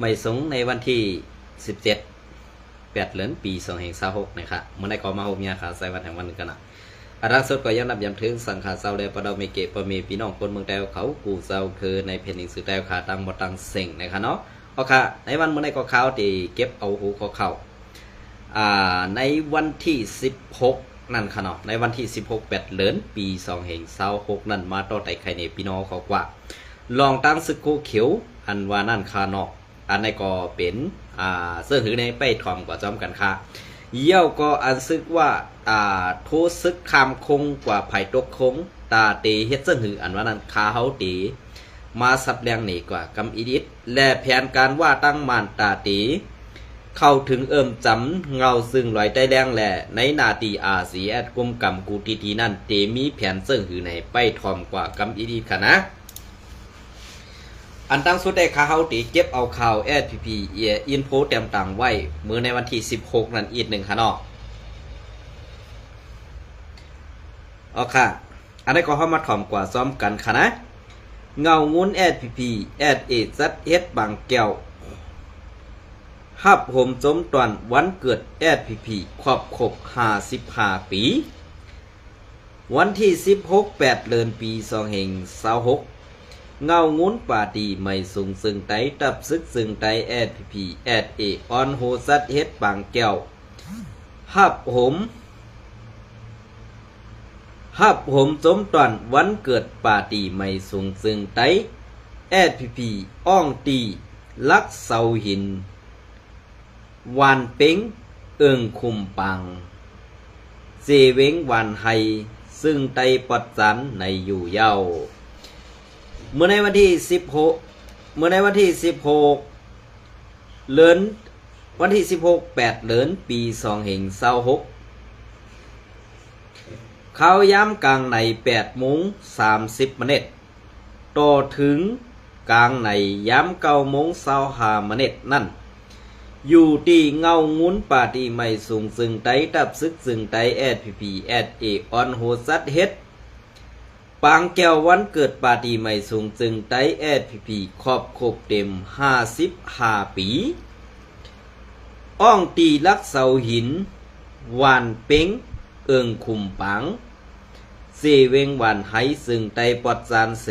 ไม่สงในวันที่17 8 เดือนปี 2526นะครับเมื่อในก็มาหกยาขาใส่วันแห่งวันหนึ่งกันนะอารักษ์สดก็ย้ำนับย้ำถึงสังขารเศร้าแล้วประดาเมเกะประเมพี่น้องคนเมืองแต้วเขากูเศร้าคือในเพนิงสือแต้วขาตังบตังเซ็งนะครับเนาะโอเคในวันเมื่อในก็เขาที่เก็บเอาหูเขาในวันที่16นั่นค่ะเนาะในวันที่16 8 เดือนปี 2526นั่นมาต่อไต่ไข่เนพี่น้องเขากว่าลองตั้งซึกโคเขียวอันว่านั่นค่ะเนาะอันในก็เป็นเสื้อหือในไปทอมกว่าจอมกันค่ะเยี่ยวก็อันซึกว่าโทซึกคามคงกว่าไผ่ตกคงตาเตเฮ็ดเสื้อหืออันว่านั้นคาเฮาตีมาสับแรงหนีกว่ากำอีดิตและแผนการว่าตั้งมานตาตีเข้าถึงจำเงาซึ่งลอยใต้แดงแหล่ในนาตีสีแอดกุมกำกูทีทีนั่นเตมีแผนเสื้อหือในไปทอมกว่ากำอีดิตค่ะนะอันตั้งสุดได้ข่าวตีเก็บเอาข่าว SPP อินโฟเต็มต่างไว้มือในวันที่16นั่นอีกหนึ่งค่ะเนาะเอาค่ะอันนี้ก็เข้ามาถ่อมกว่าซ้อมกันค่ะนะเงางุ้น SPP ซัดเฮ็ดบางแก้วฮับห่มจมตอนวันเกิด SPP ครบ55 ปีวันที่16 8 เดือนปี 2526เงางุ้นป่าดีไม่สูงซึ่งไตตับซึกซึ่งไตSPPออนโฮซัดเฮ็ดบางแก้วฮับห่มจมตอนวันเกิดป่าดีไม่สูงซึ่งไตSPPอ้องตีลักเสาหินวานเป็งคุมปังเจเวงวานไฮซึ่งไตปัดจันในอยู่เย้าเมื่อในวันที่16เดือนวันที่16 8 เดือนปี 2526เขาย้ำกลางใน8:30 นต่อถึงกลางในย้ำ9:25 นนั่นอยู่ที่เงางุ้นป่าที่ไม่สูงซึ่งไตตับซึกซึ่งไตSPPออนโฮซัดเฮ็ดปางแก้ววันเกิดปาร์ตี้ไม่สูงจึงไตSPPครบเต็ม55 ปีอ้องตีลักเสาหินวานเป็งคุมปังเสเวงวานไฮซึ่งไตปอดจานเส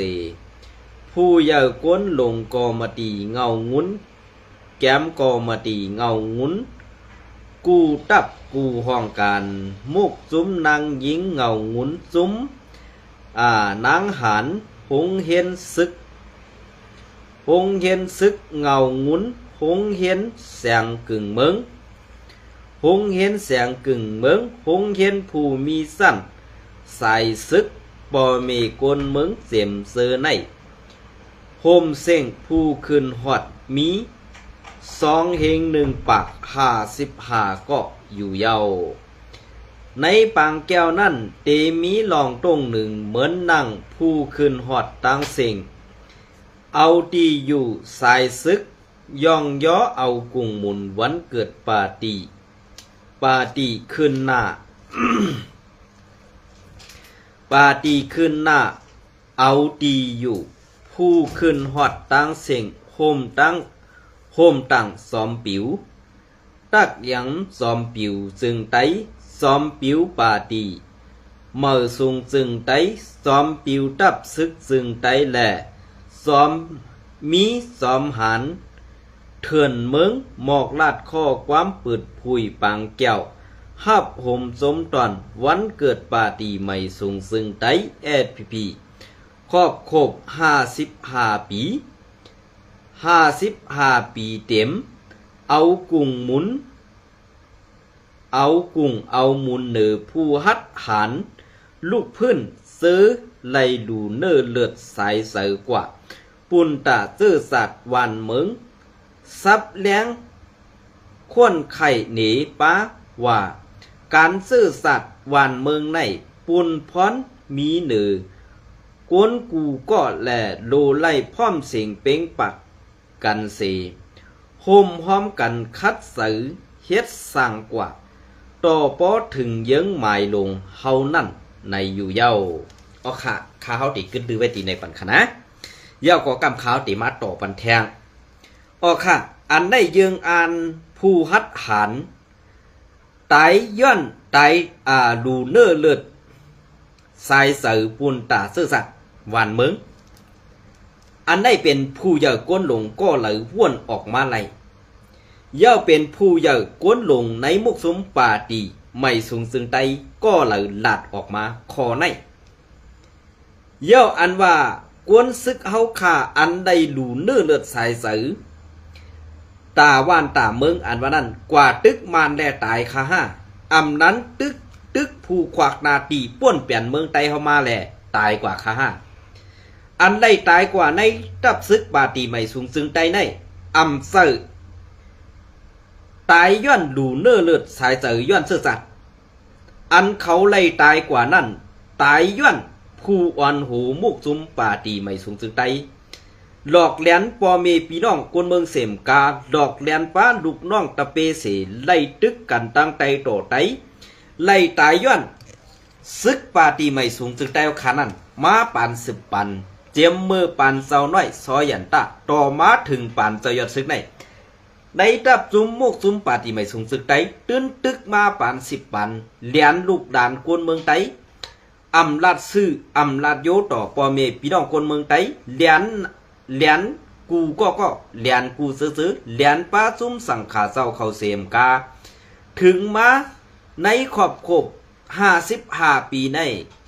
ผู้เยาวก้นลงกอมาตีเงางุ้นแก้มกอมาตีเงางุ้นกูตับกูห้องการมุกจุ้มนางยิงเงางุ้นจุ้มนางหันหงเฮียนซึกเงางุ้นหงเฮียนแสงกึ่งเมืองหงเฮียนแสงกึ่งเมืองหงเฮียนผู้มีสั้นใส่ซึกปอเมกนเมืองเสียมเซอในโฮมเส้งผู้ขึ้นหอดมี2 เฮง 1 ปาก55ก็อยู่เยาในปางแก้วนั่นเตมีลองตรงหนึ่งเหมือนนั่งผู้ขึ้นหอดตังเสงเอาตีอยู่สายซึกย่องย่อเอากุ้งหมุนวันเกิดปาตีขึ้นหน้า ปาตีขึ้นหน้าเอาตีอยู่ผู้ขึ้นหอดตังเสงโฮมตั้งซ้อมปิวตักยังซ้อมปิวจึงไตซ้อมปิวปาตีเมื่อสูงจึงไตซ้อมปิวตับซึกจึงไตแหล่ซ้อมหันเถื่อนเมืองหมอกลาดข้อความปืดผุยปางแก้วฮับห่มสมตอนวันเกิดปาตีไม่สูงซึ่งไตSPPครบ55 ปี55 ปีเต็มเอากุ้งหมุนเนอผู้ฮัดหันลูกพื้นซื้อไลดูเนอเลือดสายเสือกว่าปุ่นตาซื่อสัตว์วันเมืองซับแล้งควนไข่หนีป้าว่าการซื่อสัตว์วันเมืองในปุ่นพรมีเนือกวนกูก็แหล่โลไล่พร้อมเสียงเป้งปักกันเสโฮมห้อมกันคัดสือเฮ็ดสั่งกว่าต่อปอถึงเยิ้งหมายลงเฮานั่นในอยู่เย้าเอาค่ะข้าเฮาติกึดดื้อไว้ตีในปันคณะเย้าก็กำข้าวติมาต่อปันแทงเอาค่ะ อันได้ยืงอ่านผู้ฮัดหันตายย้อนตายดูเนื้อเลือดสายเสือปูนตาซื่อสัตว์หวานเมืองอันได้เป็นผู้ใหญ่ก้นหลงก็ไหลว่วนออกมาไหลย่าเป็นผู้ใหญ่ก้นหลงในมุกสมป่าตีไม่สูงซึ่งไตก็ไหลหลาดออกมาคอในย่าอันว่ากวนซึกเฮาขาอันได้ดูเนื้อเลือดสายเสือตาว่านตาเมืองอันว่านั้นกว่าตึกมานแลตายค่ะห้าอำนั้นตึกผู้ขวากนาตีป้วนเปลี่ยนเมืองไตเฮามาแลตายกว่าค่ะห้าอันได้ตายกว่าในตับซึกบาตีไม่สูงซึ่งไตในอำเซอตายย้อนดูเนื้อเลือดสายเสือย้อนเสื้อสัตว์อันเขาไล่ตายกว่านั้นตายย้อนผู้อ่อนหูมุกซุมป่าตีไม่สูงซึ่งไตหลอกแหลนปอเมพี่น้องคนเมืองเสมกาหลอกแหลนป้าลูกน้องตะเปเสไล่ตึกกันตั้งไตโตไตไล่ตายย้อนซึกป่าตีไม่สูงซึ่งไตขานั้นมาปานสิบปันเจียมมือปานเสาน้อยซอยันตะต่อมาถึงปานเจยอดซึกในตับจุมมุกซุมป่าตีไม่สูงซึกไตตื้นตึกมาปานสิบปันเหลียนลูกด่านคนเมืองไตอำลาดซื่ออำลาดโยต่อปอเมพี่น้องคนเมืองไตเหลียนกูก็เหลียนกูซื้อเหลียนป้าซุ่มสั่งขาเจ้าเขาเสมกาถึงมาในขอบ55 ปีใน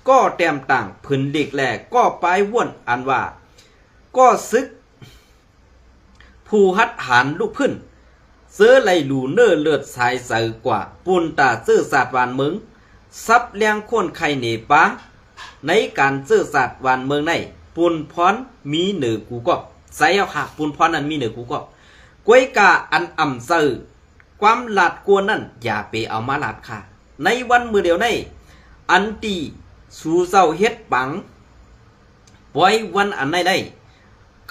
ก็แต้มต่างพื้นเด็กแหลกก็ปลายว่นอันว่าก็ซึกผู้ฮัดหันลูกพื้นเสื้อไหลหลูเนื้อเลือดสายใสกว่าปุ่นตาซื่อศาสตร์วานเมืองซับเลี้ยงคนไข่เนปาในการซื่อศาสตร์วานเมืองในปุ่นพรมีเหนือกูก็ใส่เอาค่ะปุ่นพรนั้นมีเหนือกูก็กวยกาอันอ่ำซื่อความหลาดกวนนั่นอย่าไปเอามาหลาดค่ะในวันมือเดียวในอันตีสู่เจ้าเฮ็ดปังปล่อยวันอันได้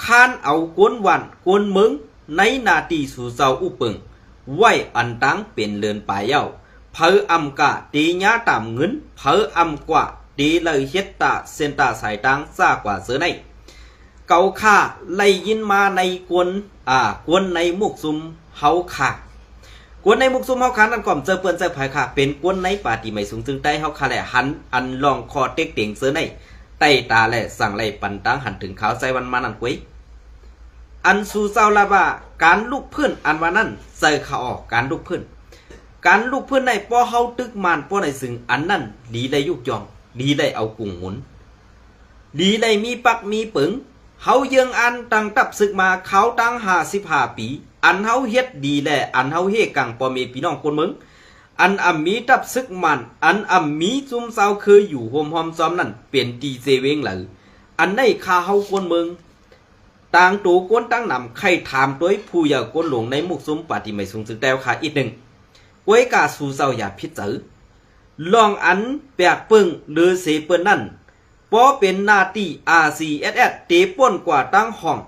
ค้านเอากวนวันกวนเมืองในนาตีสู่เจ้าอุปึงไว้อันตั้งเป็นเลือนปลายเย้าเพออำกะตีญาตามเงินเพออำกว่าตีเลยเฮ็ดตาเส้นตาสายตังซากว่าเสือในเกาค่าไล่ยินมาในกวนในมุกซุมเฮาค่ะ กวนในมุกซุ่มเฮาคันอันก่อมเจอเปิ้นเจอไผค่ะเป็นกวนในป่าที่ไม่สูงจึงใต้เฮาค่ะแหละหันอันลองคอเต็กเต็งเสือในใต้ตาแหละสั่งไล่ปันตังหันถึงขาวใจวันมานั่นกวยอันสู่เจ้าละว่าการลุกพื้นอันว่านั้นใส่ขาออกการลุกพื้นในป้อเฮาตึกมานป้อในซึ่งอันนั้นดีได้ยุกยองดีได้เอากุ้งหมุนดีได้มีปักมีปึงเฮาเยืองอันตั้งตับศึกมาเขาตั้ง55 ปีอันเฮาเฮ็ดดีแลอันเฮาเฮกังปอเมพี่น้องคนเมืองอันมีตับศึกมันอันมีซุ่มเซาเคยอยู่โฮมหอมซ้อมนั่นเป็นตีเซเวงหรืออันได้คาเฮาคนเมืองต่างตูกวนตั้งนำใครถามตัวผู้อยากกวนหลงในมุกซุ่มปฏิไม่สูงสึกแต้วขาอีกหนึ่งกวยกาสู่เซาอย่าพิจารลองอันแปกปึ้งหรือเสเปิ้นนั่นเพราะเป็นนาตี RCSS เตป่วนกว่าตั้งห้อง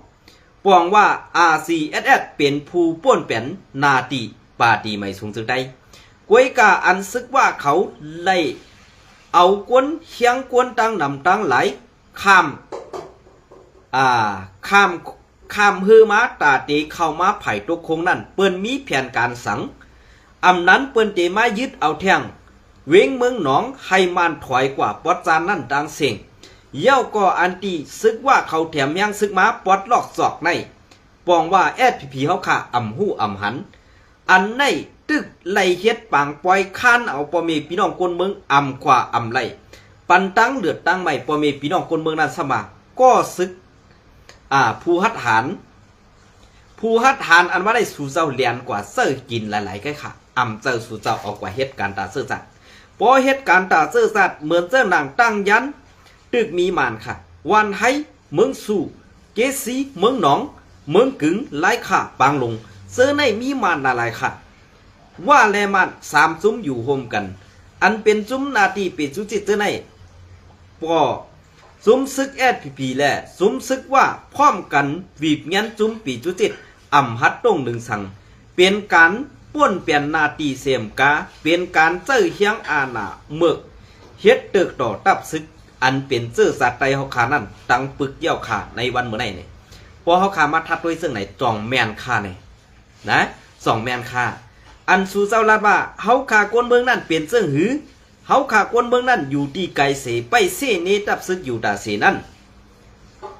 ปองว่า RCSS เป็นผู้ป่วนเป็นนาตีปาตีไม่สูงสึกใดกวยกาอันซึกว่าเขาไล่เอากวนเฮียงกวนตั้งนำตั้งไหลข้ามฮือมาตาเตเข้ามาไผ่ตุกคงนั่นเปิ้นมีแผนการสังนั้นเปิ้นเตมายึดเอาแท่งเวงเมืองหนองให้มันถอยกว่าปอดจานนั่นดังเสียงเย้าก็อันตีซึกว่าเขาแถมยังซึกมาปอดลอกศอกในปองว่าแอดผีเขาขาหู้หันอันในตึกไล่เฮ็ดปางปล่อยค้านเอาปอเมพี่น้องคนเมืองขวาไล่ปันตั้งเลือดตั้งใหม่ปอเมพี่น้องคนเมืองนั้นสมาก็ซึกผู้ฮัดหานอันว่าได้สู่เจ้าเลียนกว่าเสื้อกินหลายๆก็ค่ะเจ้าสู่เจ้าออกกว่าเฮ็ดการตาเสื้อสัตว์พอเฮ็ดการตาเสื้อสัตว์เหมือนเจ้าหนังตั้งยันตึกมีมานค่ะวันให้เมืองสู่เกสีเมืองหนองเมืองกึ่งไล่ค่ะปางลงเสื้อในมีมานหลายค่ะว่าแลมัน3ซุ้มอยู่โฮมกันอันเป็นซุ้มนาทีเป็นสุจิตเสื้อในปอซุ้มซึกแอดผีแลซุ้มซึกว่าพร้อมกันวีบเงี้ยนซุ้มปีจุจิตฮัดตรงหนึ่งสั่งเป็นการป้วนเปลี่ยนนาตีเสียมกาเป็นการเจ้อเฮียงอาณาเมือกเฮ็ดเติกต่อตับซึกอันเป็นเจ้อสัตว์ไตเฮาขานั่นตั้งปึกเยี่ยวขาในวันเมื่อไหร่เนี่ยพอเฮาขามาทัดด้วยซึ่งไหนจองแมนขาเนี่ย นะสองแมนค่ะอันสู่เจ้าลาดว่าเฮาขากวนเมืองนั่นเปลี่ยนเสื้อหือเฮาขากวนเมืองนั่นอยู่ที่ไกลเสไปเสเนตับซึกอยู่ตาเสนั่น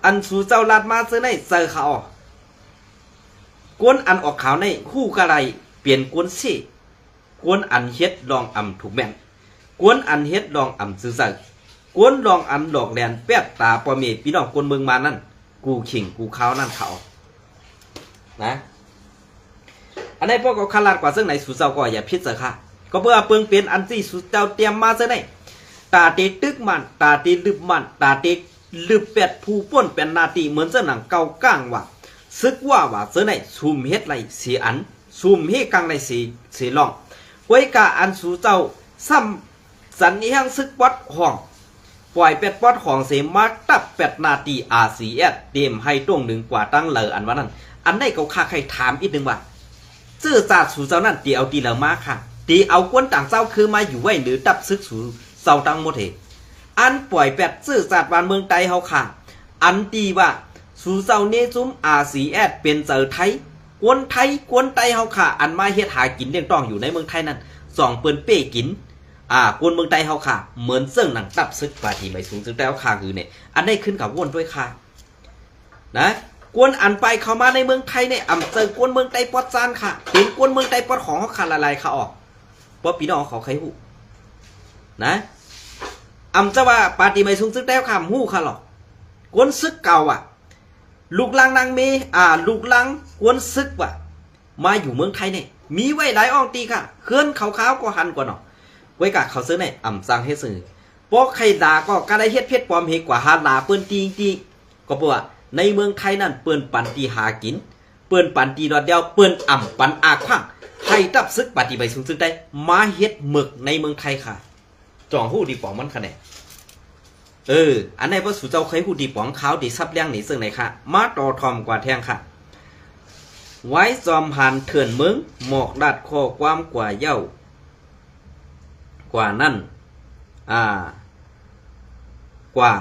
อันสู่เจ้าลาดมาเสื้อในเซอเขากวนอันออกขาวในคู่กะไรเปลี่ยนกวนเสกวนอันเฮ็ดลองอ่ำถูกแม่นกวนอันเฮ็ดลองอ่ำซื่อๆกวนลองอันดอกแดนแป๊ดตาปอเมพี่น้องกวนเมืองมานั่นกูขิงกูข้าวนั่นเขานะอันนี้พวกเขาขลาดกว่าซึ่งไหนสู่เจ้าก็อย่าพิจารณาก็เพื่อเปิงเปลี่ยนอันที่สู่เจ้าเตรียมมาซะได้ตาเตตึกมันตาเตลึบมันตาเตลึบเป็ดผู้ป้นเป็นนาทีเหมือนเส้นหนังเก่าก้างว่าซึกว่าเส้นไหนซุ่มเฮ็ดไรเสียอันซุ่มเฮ็ดกังไรเสียลองไว้กาอันสู่เจ้าซ้ำสันนิหังซึกวัดห้องปล่อยเป็ดวัดของเสมาตับเป็ดนาทีRCSเตรียมให้ตรงหนึ่งกว่าตั้งเลยอันว่านั้นอันได้เขาค่าใครถามอีกหนึ่งว่าซื่อศาสตร์สู่เจ้านั่นตีเอาตีเหล่ามาค่ะตีเอากวนต่างเจ้าคือมาอยู่ไว้หรือดับซึกสู่เจ้าตั้งหมดเหตุอันปล่อยเป็ดซื่อศาสตร์บ้านเมืองไทยเฮาค่ะอันตีว่าสู่เจ้าเนซุมRCSเป็นเจอไทยกวนไทยเฮาค่ะอันมาเฮ็ดหากินเลี้ยงต้องอยู่ในเมืองไทยนั่นสองเปิ้นเป้กินกวนเมืองไทยเฮาค่ะเหมือนเสื่องหนังตับซึกปาทีไม่สูงซึ่งแต่เอาค่ะคือเนี่ยอันได้ขึ้นกับวนด้วยค่ะนะกวนอันไปเข้ามาในเมืองไทยเนี่ยเจอกวนเมืองไทยปอดซานค่ะเป็นกวนเมืองไทยปอดของเขาขาดละลายค่ะออกเพราะพี่น้องเขาใครหูนะจะว่าปาติไม่สูงซึ่งแต่ค่ะหูค่ะหรอกกวนซึกเก่าลูกลังนางเมลูกลังกวนซึกมาอยู่เมืองไทยเนี่ยมีไว้หลายอ่องตีค่ะเคลื่อนขาวๆก็หันกว่าเนาะไว้กะเขาซื้อเนี่ยสร้างให้ซื้อพวกใครด่าก็การได้เฮ็ดเพชรปลอมเฮกว่าหาด่าเปิ้นตีก็เพราะว่าในเมืองไทยนั่นเปิ้นปันตีหากินเปิ้นปันตีดอดเดียวเปิ้นปันอาขว้างให้ตับซึกปฏิบัติสูงซึ่งได้มาเฮ็ดหมึกในเมืองไทยค่ะจ่องหู้ดีป๋องมันคะแนนอันไหนว่าสู่เจ้าเคยหู้ดีป๋องขาวดีซับเลี้ยงหนีซึ่งไหนค่ะมาต่อทอมกว่าแทงค่ะไว้จอมหันเถื่อนเมืองหมอกดัดข้อความกว่าเย้ากว่านั่นกว่า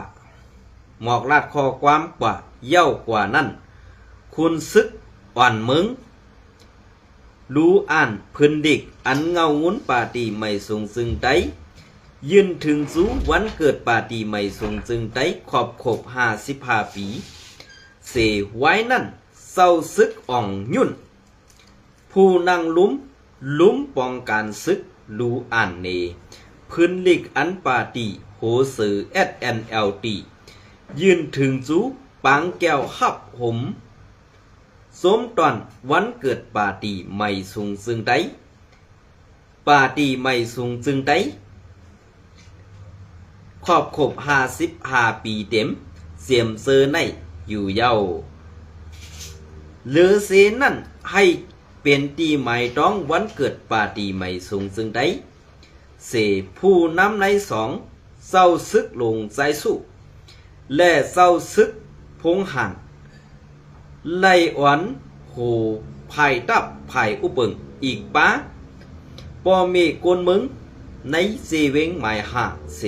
หมอกลาดข้อความกว่าเย้ากว่านั่นคุณซึกอ่อนมึงรู้อ่านพื้นดิกอันเงางุ้นปาตีไม่ทรงซึ่งไตยืนถึงสูวันเกิดปาตีไม่ทรงซึ่งไตขอบ55 ปีเสไว้นั่นเศร้าซึกอ่องยุ่นผู้นั่งลุ้มป้องการซึกรู้อ่านเนพื้นลิกอันปาตีโหสือ SNLT ยืนถึงจูปังแก้วหับหมสมตอนวันเกิดปาตีไม่สูงซึ่งไตปาตีไม่สูงซึ่งไตขอบ55 ปีเต็มเสียมเซอร์ในอยู่เย้าเลือเสนั่นให้เป็นตีใหม่ต้องวันเกิดปาตีไม่สูงซึ่งไตเสผู้นำในสองเศร้าซึกลงใจสู้และเศร้าซึกพงหันไล่อ่อนโหภายตับภายอุปึงอีกป้าปอมีกวนมึงในเซเวงหมายหาเส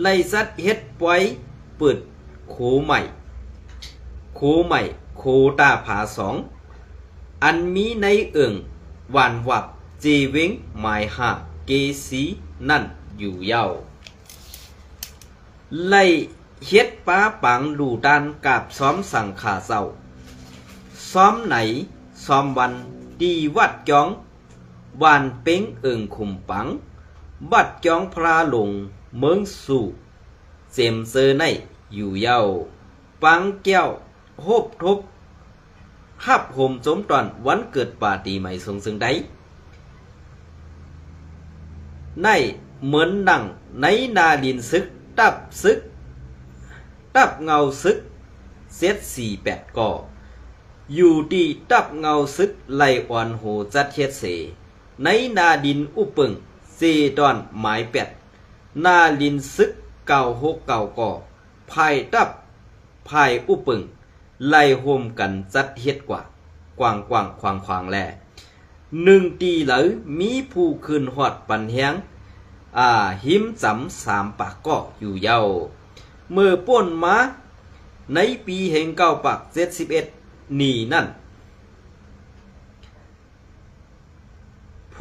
ไล่สัดเฮ็ดปล่อยเปิดโคใหม่โคตาผาสองอันมีในเอิงหวานวับเจเวงหมายหาเกสีนั่นอยู่เย้าไล่เฮ็ดป้าปังดูด้านกับซ้อมสั่งขาเศร้าซ้อมไหนซ้อมวันดีวัดจ้องวานเป้งเอิงขุมปังบัดจ้องพระลงเมืองสู่เซมเซอร์ในอยู่เย้าปังแก้วโฮบทบหับห่มสมตอนวันเกิดปาตีไม่ทรงซึ่งใดในเหมือนดังในนาดินซึกตับเงาซึกเซต48ก่ออยู่ดีตับเงาซึกไล่อ่อนโหจัดเฮ็ดเสในนาดินอุปึงเซดอนหมายเป็ดนาดินซึก96ก่อภายตับภายอุปึงไล่โฮมกันจัดเฮ็ดกว่ากว้างขวางแล1ตีเหลอมีผู้คืนฮอดปันแฮงหิมจำ3 ปากก็อยู่เย้าเมื่อป่นมาในปีแห่ง9 ปาก 71นี่นั่น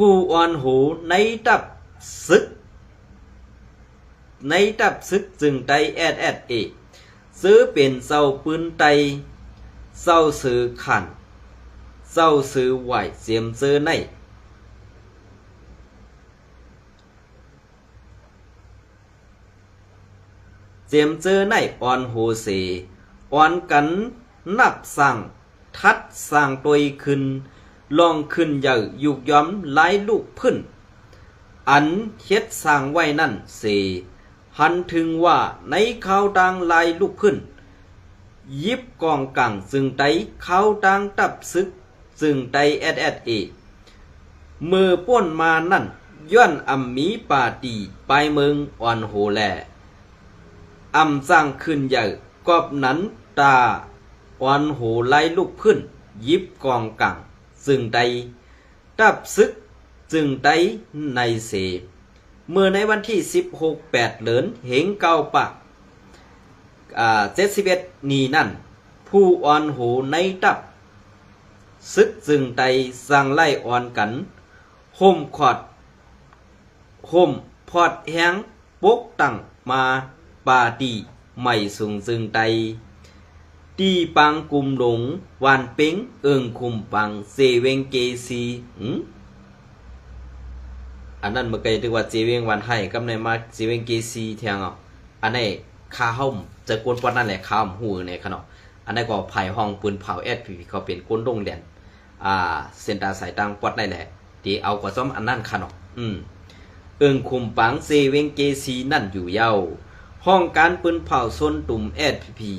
ผู้อ่อนหูในตับซึกจึงไตเอซื้อเป็นเศร้าปืนไตเศร้าซื้อขันเศร้าซื้อไหวเสียมซื้อในเสียมซื้อในอ่อนหูเสอ่อนกันนับสั่งทัดสั่งตัวขึ้นลองขึ้นใหญ่ยุกย้อมหลายลูกพื้นอันเฮ็ดสร้างไว้นั่นเสหันถึงว่าในข่าวดังลายลูกพื้นยิบกองกังซึ่งไตข่าวดังตับซึกซึ่งไตเอมือป้นมานั่นย้อนอำมีป่าตีไปเมืองอ่อนโหแลอำสร้างขึ้นใหญ่กอบนั้นตาอ่อนโหไล่ลูกพื้นยิบกองกังซึ่งไตตับซึกซึ่งไตในเสเมื่อในวันที่16 8เหลือนเหงเก้าปะ71นี้นั่นผู้อ่อนโหในตับซึกจึงไตสั่งไล่อ่อนกันห่มพอดแห้งปกตั้งมาปาตีไม่สูงจึงไตตีปังกุมหลงวานเป้งคุมปังเซเวงเกซีอันนั้นเมื่อกี้เรียกว่าเจเวงวันให้กำในมาเจเวงเกซีเทียงอันนี้ข้าห้องจะกวนปอดนั่นแหละข้ามหูในขนมอันนี้ก็ภายห้องปืนเผาพีเขาเป็นก้นดงแดนเส้นตาสายตังปอดได้แหละที่เอากว่าซ้อมอันนั้นขนมคุมปังเซเวงเกซีนั่นอยู่เย้าห้องการปืนเผาโซนตุ่มพี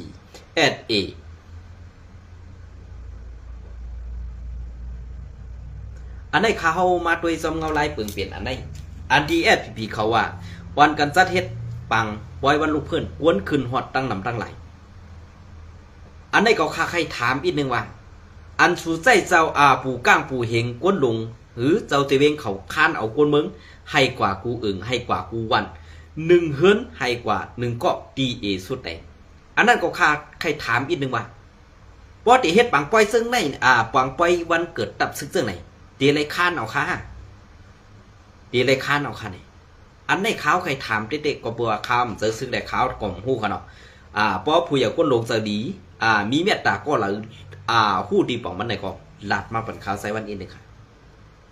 อันนี้เขามาด้วยซ้อมเงาลายปืนเปลี่ยนอันนี้อันดีพีเขาว่าวันกันจัดเฮ็ดปังปล่อยวันลูกเพื่อนกวนขึ้นหอดตั้งนำตั้งไหลอันนี้ก็ข้าใครถามอีกนึงว่าอันสูใจเจ้าปู่ก้างปู่เฮงกวนลงหรือเจ้าเตเวงเขาค้านเอากวนเมืองให้กว่ากูให้กว่ากูวัน1 เฮิรนให้กว่า1 ก็ดีสุดแต่อันนั้นก็ข้าใครถามอีกนึงว่าปอติเฮ็ดปังปล่อยซึ่งในปังปล่อยวันเกิดตับซึ่งไหนตีไรค้านเอาค่ะนี่อันในข้าวใครถามเด็กๆก็บัวคำเจอซึ่งได้ข้าวกล่อมหู้เขาเนาะเพราะผู้ใหญ่ก้นลงจะดีมีเมตตาก็หรือหู้ดีป่องมันไหนก็ลาดมาเป็นข้าวไซวันอินเลยค่ะ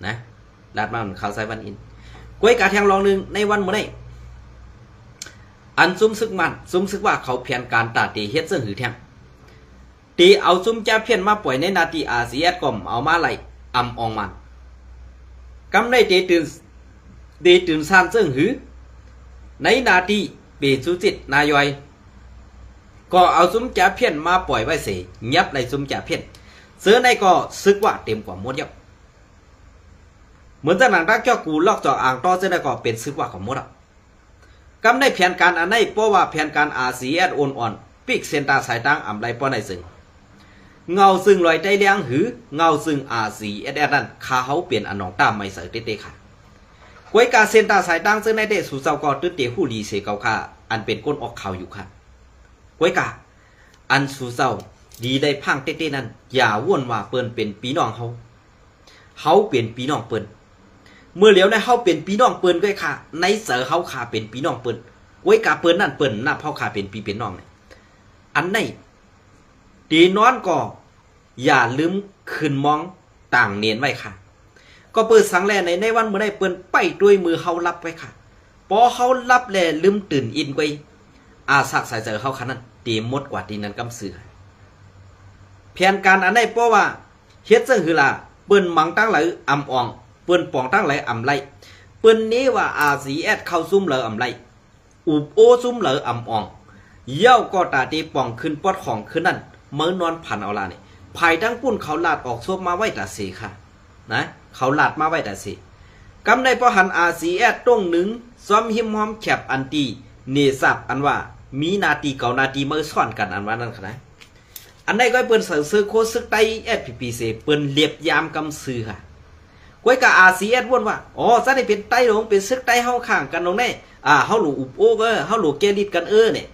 นะลาดมาเป็นข้าวไซวันอินกล้วยกาแทงลองหนึ่งในวันเมื่อไหร่อันซุ่มซึกว่าเขาเพียนการตัดตีเฮ็ดซึ่งหือแทงตีเอาซุ่มจ้าเพียนมาปล่อยในนาทีอาเซียก่อมเอามาไหลอองมันกำได้ตื่นซานซึ่งหือในนาทีเปสุจิตนายอยก็เอาซุ้มจ่าเพี้ยนมาปล่อยไว้เสียยับในซุ้มจ่าเพี้ยนเสือในก็ซึกว่าเต็มกว่าหมดยับเหมือนจะหนังรักเจ้ากูลอกจออ่างต่อเสือในก็เป็นซึกว่าของหมดอ่ะกำได้แผนการอันไหนเพราะว่าแผนการอาเซียนอ่อนปิกเซนตาสายตั้งอ่ำไรป้อในซึ่งเงาซึ่งลอยใจเลี้ยงหือเงาซึ่งอาเซียนนั่นข้าเขาเปลี่ยนอันนองตามไม่ใส่เต้ค่ะกวยกาเซนตาสายตั้งซึ่งในเดชสุเจ้าก็ตื้อเตะหู้ดีเสกเอาค่ะอันเป็นก้นออกข่าวอยู่ค่ะกวยกาอันสุเจ้าดีได้พังเต้นั้นอย่าว่นว่าเปิ้นเป็นพี่น้องเขาเป็นพี่น้องเปิ้นเมื่อเหลียวในเขาเป็นพี่น้องเปิ้นก็ค่ะในเสือเขาขาเป็นพี่น้องเปิ้นกวยกาเปิ้นนั่นเปิ้นนับเขาขาเป็นพี่เป็นน้องเนี่ยอันไหนดีนอนก็อย่าลืมขึ้นมองต่างเนียนไว้ค่ะก็เปิดสังแลในวันเมื่อได้เปิ้นไปด้วยมือเขารับไว้ค่ะพอเขารับแลลืมตื่นอินไว้สักสายเจอเขาขนาดตีมดกว่าตีนั้นกำเสือแผนการอันได้เพราะว่าเฮ็ดซึ่งคือล่ะเปิ้นมังตั้งไหลอ่ำอ่องเปิ้นป่องตั้งไหลอ่ำไหลเปิ้นนี้ว่าRCSเข้าซุ่มเหลออ่ำไหลอุบโอซุ่มเหลออ่ำอ่องเย้าก็ตาตีป่องขึ้นปอดของขึ้นนั่นเมื่อนอนผ่านเอาล่ะนี่ภายทั้งปุ่นเขาลาดออกซบมาไว้แต่สีค่ะนะเขาลาดมาไว้แต่สีกำในพอหันRCSตรงหนึ่งซ้อมหิมหอมแคบอันตีเนซับอันว่ามีนาทีเก่านาทีเมื่อซ่อนกันอันว่านั่นค่ะนะอันใดก็เปิ้นซื้อโคซึกไตFPPCเปิ้นเรียบยามกำซื้อค่ะก้อยกับRCSวนว่าซะได้เป็นไตหลงเป็นซึกไตเฮาข้างกันตรงนี้เฮาหลูอุบโอก็เฮาหลูเกลิดกันเนี่ย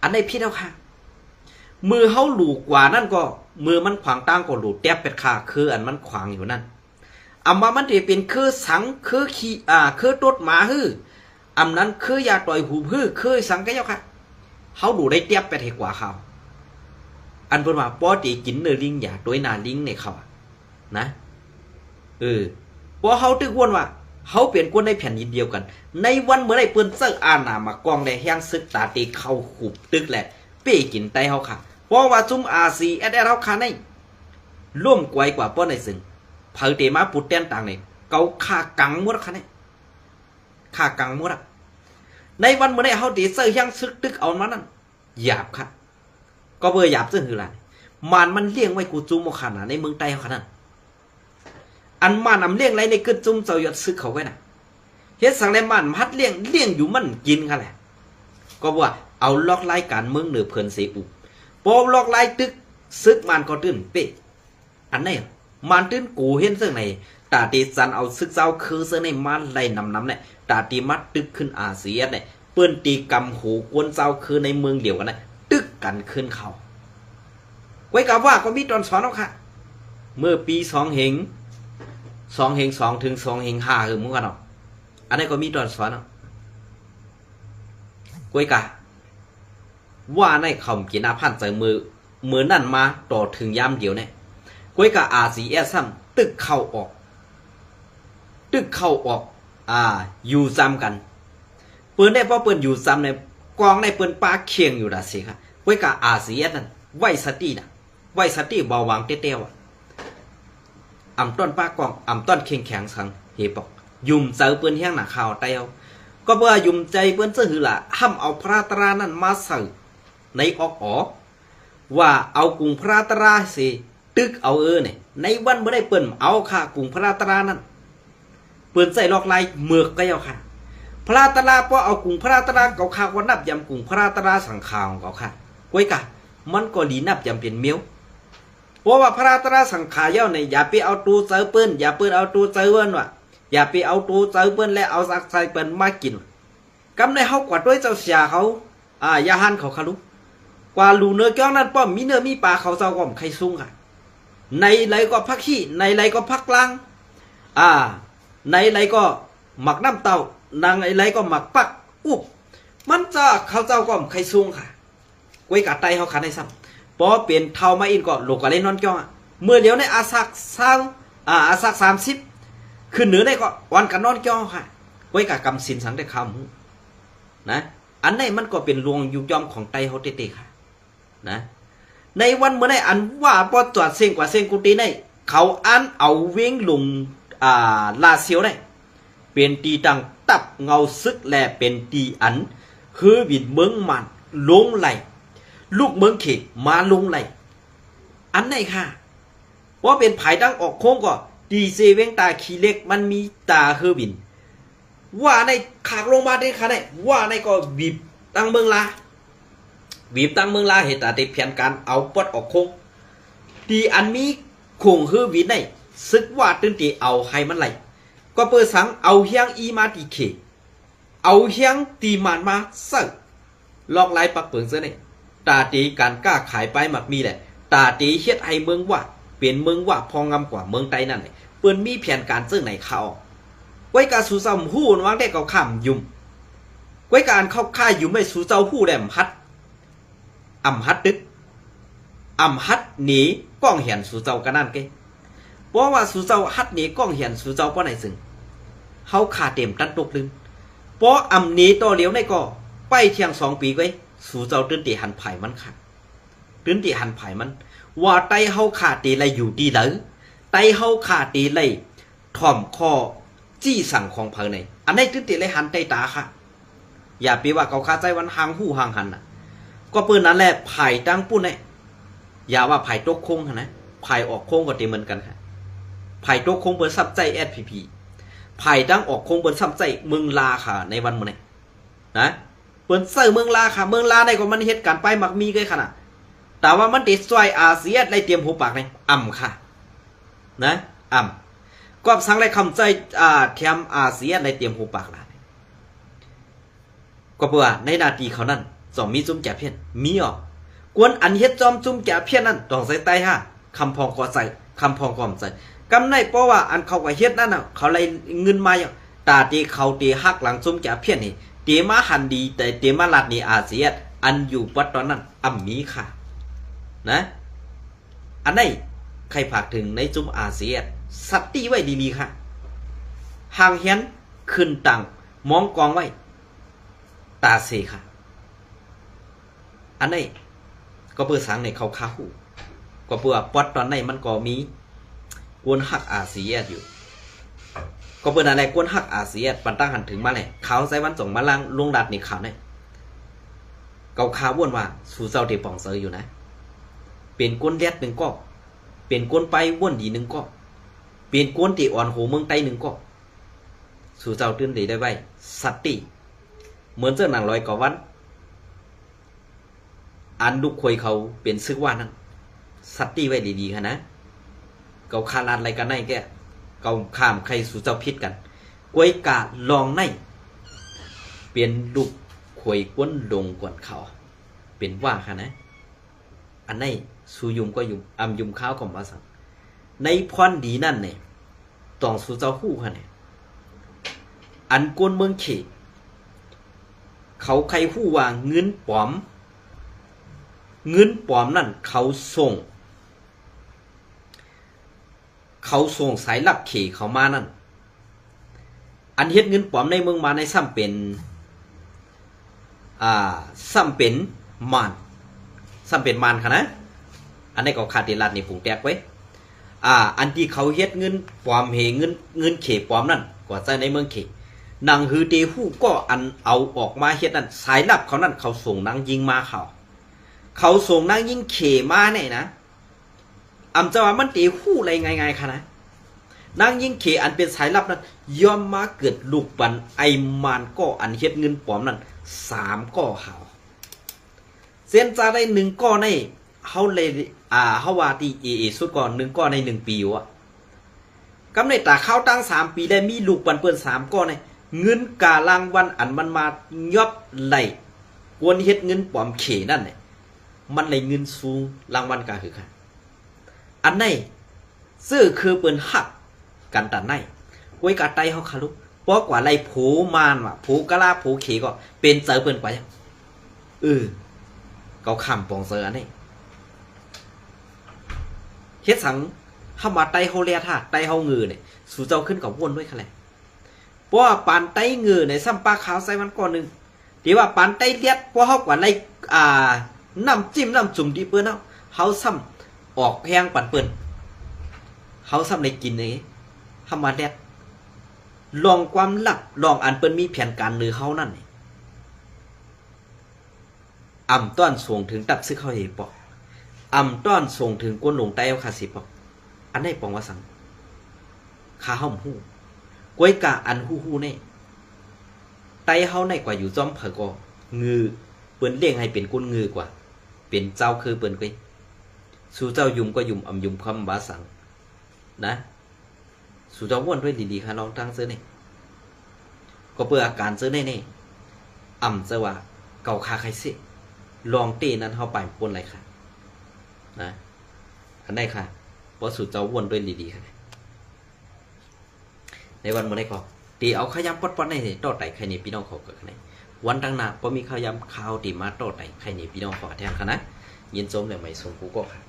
อันใดผิดเอาค่ะมือเฮาหลูกว่านั่นก็มือมันขวางตั้งก็หลูแตบเป็ดขาคืออันมันขวางอยู่นั่น ว่ามันจะเป็นคือสังคือขี้คือตดหมาฮื้อนั้นคือยาต่อยหูฮื้อคือสังก็เจ้าค่ะเขาดูได้เตียบไปเถกว่าเขาอันเป็นว่าป้อตีกินเนื้อลิงอย่าตัวนาลิงในเขานะเพราะเขาตึกวนว่าเขาเปลี่ยนคนในแผ่นดินเดียวกันในวันเมื่อไรเปิ้นเสื้ออาณามากองในแห้งซึกตาตีเขาขุบตึกแหละเป้กินไตเขาค่ะเพราะว่าจุ่มอาซีเอสเขาค่ะในร่วมกวยกว่าป้อในซึ่งเผยเตมาปุดเต้นต่างเนี่ยเกาขากังมดค่ะเนี่ยขากังมดในวันเมื่อไรเขาตีเสื้อแห้งซึกตึกเอามานั่นหยาบค่ะก็เบอร์หยาบซึ่งคืออะไรมันเลี้ยงไว้กูจุ่มขนาดในเมืองไต้เขาค่ะนั่นอันนำเลี้ยงไรในกึศจุ่มเจ้าหยดซึกเขาไว้น่ะเฮ็ดสังไรพัดเลี้ยงอยู่มันกินค่ะแหละก็ว่าเอาล็อกไล่การเมืองเหนือเพื่อนเสียอุปอล็อกไล่ตึกซึกมันก็ตื้นเป๊ะอันนี้มันตื้นกูเห็นเรื่องไหนตาตีสันเอาซึกเจ้าคือเสื้อในมันไล่นำเนี่ยตาตีมัดตึกขึ้นอาเซียนเนี่ยเปิ้นตีกำหูกวนเจ้าคือในเมืองเดียวกันนะตึกกันขึ้นเขาไว้กับว่าก็มีตอนสอนเอาค่ะเมื่อปี2 เหง2 ถึง2 เหง 5คือมึงกันเนาะอันนี้ก็มีตอนสอนเนาะไว้กะว่าในคำกินอาพันใจมือนั่นมาต่อถึงยามเดียวเนี่ยไว้กะRCSซ้ำตึกเข้าออกอยู่ซ้ำกันเปิ้นได้เพราะเปิ้นอยู่ซ้ำในกองในเปิ้นปาเคียงอยู่ล่ะสิค่ะไว้กะRCSนั่นไว้สติน่ะไว้สติเบาหวางเตี้ยวต้นป้ากองต้นเข่งแข็งสังเฮปอกยุ่มเจอเปิ้นแห้งหนักข่าวเตียวก็เบื่อยุ่มใจเปิ้นซื่อละห้ามเอาพระตรานั่นมาใส่ในออกว่าเอากรุงพระตราสิตึกเอาเนี่ยในวันเมื่อได้เปิ้นเอาค่ะกรุงพระตรานั่นเปิ้นใส่ลอกลายเมือกก็เอาค่ะพระตราเพราะเอากรุงพระตราเก่าข่าววันนับยำกรุงพระตราสังข่าวเก่าค่ะไว้กะมันก็ดีนับยำเป็นเมียวเพราะว่าพระตราสังขารเย้าเนี่ยอย่าไปเอาตูเจอเปิ้นอย่าเปิ้นเอาตูเจอเปิ้นว่ะอย่าไปเอาตูเจอเปิ้นและเอาสักใส่เปิ้นมากินกำในเขากว่าด้วยเจ้าเสียเขายาหันเขาขาลุกว่าลูเนื้อก้องนั้นป้อมมีเนื้อมีปลาเขาเจ้าก็ไข่ซุ่งค่ะในไรก็พักขี้ในไรก็พักกลางในไรก็หมักน้ำเต้านางไรก็หมักปักอุ๊บมันจะเขาเจ้าก็ไข่ซุ่งค่ะไว้กัดไตเขาขาในซ้ำพอเปลี่ยนเท่ามาอินก็หลกอะไรนอนจ้องเมื่อเดี๋ยวในอาซัก30ขึ้นเหนือได้ก็วันกันนอนจ้องค่ะไว้กับกำสินสังแต่คำนะอันนี้มันก็เป็นรวงยุยอมของไตเขาเตะค่ะนะในวันเมื่อไหร่อันว่าพอจอดเส้นกว่าเส้นกุฏิในเขาอันเอาเว้งลงลาเซียวได้เป็นตีตังตับเงาซึกแลเป็นตีอันคือบิดเมืองมันลงไหลลูกเมืองเขตมาลงไหลอันไหนค่ะว่าเป็นผายดังออกโค้งก็ดีเซเวงตาขี้เล็กมันมีตาเฮอบินว่าในขากลงมาได้ค่ะได้ว่าในก็บีบตั้งเมืองลาเหตุแต่เพียงการเอาปดออกโค้งตีอันมีคงเฮอบินในซึกว่าตื่นตีเอาให้มันไหลก็เปิดสังเอาเฮียงอีมาตีเขเอาเฮียงตีมันมาเสิร์ลอกไล่ปักเปิงเสื้อในตาตีการกล้าขายไปหมักมีแหละตาตีเฮ็ดให้เมืองว่าเปลี่ยนเมืองว่าพองำกว่าเมืองไต้นั่นเลยเปิ้นมีแผนการซึ่งไหนเขาไว้การสู่เจ้าหู้วางได้เก่าข้ามยุ่มไว้การเข้าค่ายยุ่มไม่สู่เจ้าหู้แดมฮัดฮัดดึกฮัดหนีก้องเหียนสู่เจ้ากันนั่นเก้เพราะว่าสู่เจ้าฮัดหนีก้องเหียนสู่เจ้าเพราะไหนซึ่งเขาขาเต็มตันตกลืมเพราะหนีต่อเลี้ยวในก็ไปเที่ยง2 ปีไว้สู่เจ้าตื่นตีหันไผ่มันค่ะตื่นตีหันไผ่มันว่าไตเฮาขาตีไรอยู่ดีเลยไตเฮาขาตีไรถ่อมคอจี้สั่งของเผอในอันนี้ตื่นตีไรหันไตตาค่ะอย่าไปว่าเขาขาใจวันหางหูหางหันน่ะก็เปิ้นนั่นแหละไผ่ตั้งปุ้นเนี่ยอย่าว่าไผ่ตกโค้งนะไผ่ออกโค้งก็ตีเหมือนกันค่ะไผ่ตกโค้งเปิ้นซับใจSPPไผ่ตั้งออกโค้งเปิ้นซับใจเมืองลาค่ะในวันมื้อนี้นะเปิ้นใส่เมืองลาค่ะเมืองลาในก็มันเหตุการณ์ไปมักมีเลยขนาดแต่ว่ามันติดซอยอาเซียนในเตรียมหูปากในค่ะนะก็สั่งไรคำใจเทียมอาเซียนในเตรียมหูปากละก็เพื่อในนาทีเขานั้นจอมมีจุ่มแก่เพี้ยนมีกวนอันเฮ็ดจอมจุ่มแก่เพี้ยนนั้นต้องใส่ไตคำพองก่อใจคำพองก่อมใจ กำในเพราะว่าอันเขาก็เฮ็ดนั่นน่ะเขาเลยเงินมาอย่างตาตีเขาตีหักหลังซุ่มจะเพี้ยนนี่ตีมาหันดีแต่ตีมาลัดนี่อาเซียนอันอยู่ปัดตอนนั้นมีค่ะนะอันไหนใครผากถึงในจุ่มอาเซียนสัตตีไว้ดีๆค่ะห่างเห็นขึ้นตังมองกองไว้ตาเสค่ะอันไหนก็เพื่อสังในเขาคาหูก็เพื่อปัดตอนไหนมันก็มีกวนหักอาเซียนอยู่ก็เปิดอะไรกวนหักอาเซียนปันตั้งหันถึงมาเลยเขาใส่วันส่งมาล่างลุงดัดนี่ข่าวเนี่ยเกาข่าวว่นว่าสู่เจ้าเทปองเซออยู่นะเป็นกวนเลียดหนึ่งก็เป็นกวนไปว่นดีหนึ่งก็เป็นกวนตีอ่อนโหเมืองไต้หนึ่งก็สู่เจ้าตื่นดีได้ไว้สัตติเหมือนเจ้าหนังลอยก่อวันอันลูกควยเขาเป็นซึกว่านั่นสัตติไว้ดีๆค่ะนะเกาคาลานอะไรกันไหนแกเกาข้ามใครสู่เจ้าพิษกันกวยกะลองในเปลี่ยนลูกควยก้นลงกวนเขาเป็นว่าค่ะนะอันไหนสู่ยุมก็ยุมยุมข้าวของภาษาในพรดีนั่นเนี่ยต้องสู่เจ้าคู่ค่ะเนี่ยอันกวนเมืองเขเขาใครคู่วางเงินปลอมนั่นเขาส่งสายลับเขเขามานั่นอันเฮ็ดเงินปลอมในเมืองมาในซ้ำเป็นมานค่ะนะอันนี้ก็ขาดเดลัดนี่ผงแตกไว้อันที่เขาเฮ็ดเงินปลอมเหเงินเขปลอมนั่นก็ใส่ในเมืองเขนางฮือเตฮู้ก็อันเอาออกมาเฮ็ดนั่นสายลับเขานั่นเขาส่งนางยิงมาเขาส่งนางยิงเขมาเนี่ยนะจะว่ามันเตฮู้อะไรไงค่ะนะนางยิงเขอันเป็นสายลับนั้นยอมมาเกิดลูกปันไอมานก็อันเฮ็ดเงินปลอมนั่น3ก้อเขาเส้นจะได้1ก้อในเขาเลยเฮาว่าที่สุดก่อน1ก้อใน1ปีวะกำในตาเข้าตั้ง3ปีได้มีลูกปันเปิ้น3ก้อในเงินการางวัลอันมันมายอบไหลกวนเฮ็ดเงินปลอมเขนั่นเนี่ยมันเลยเงินสูงรางวัลกาคือค่ะอันไหนซื้อคือเปิ้นหักกันตันไหนกวยกาไตเฮาคารุเพราะกว่าไรผูมานว่ะผูกะลาผูเขก็เป็นเจอเปิ้นกว่ายังเขาคำปองเซออันนี้เฮ็ดสังเฮามาไตเฮาเลียท่าไตเฮางือเนี่ยสู่เจ้าขึ้นกับวนด้วยค่ะแหละเพราะว่าปานไตงือในซ้ำปลาขาวใส่มันก่อนนึงที่ว่าปานไตเลียดเพราะเฮากว่าไรน้ำจิ้มน้ำจุ่มที่เปิ้นเฮาซ้ำออกแพงปันเปิ้นเฮาซ้ำในกินนี่เฮามาแดดลองความลับลองอันเปิ้นมีแผนการเนื้อเฮานั่นต้อนส่งถึงตับซึกเขาเฮปอกต้อนส่งถึงก้นหลงไตเอาคาสิปอกอันไหนปองว่าสังขาห้อมหู้กวยกะอันหู้ๆนี่ไตเฮาในกว่าอยู่จอมเผอก็งือเปิ้นเลี้ยงให้เป็นก้นงือกว่าเป็นเจ้าคือเปิ้นกวยสู่เจ้ายุมก็ยุมยุมคำบาสังนะสู่เจ้าว่นด้วยดีๆค่ะลองตั้งซื้อนี่ก็เพื่ออาการซื้อนี่จะว่าเก่าคาใครสิลองตีนั้นเข้าไปปนอะไรค่ะนะอันได้ค่ะเพราะสู่เจ้าว่นด้วยดีๆค่ะในวันเมื่อไรก็ตีเอาขยำปอดๆในต่อไต่ใครในพี่น้องขอเกิดในวันตั้งหน้าพอมีขยำข้าวตีมาต่อไต่ใครในพี่น้องขอแทนค่ะนะยินชมเลยไม่สมกูก็ค่ะ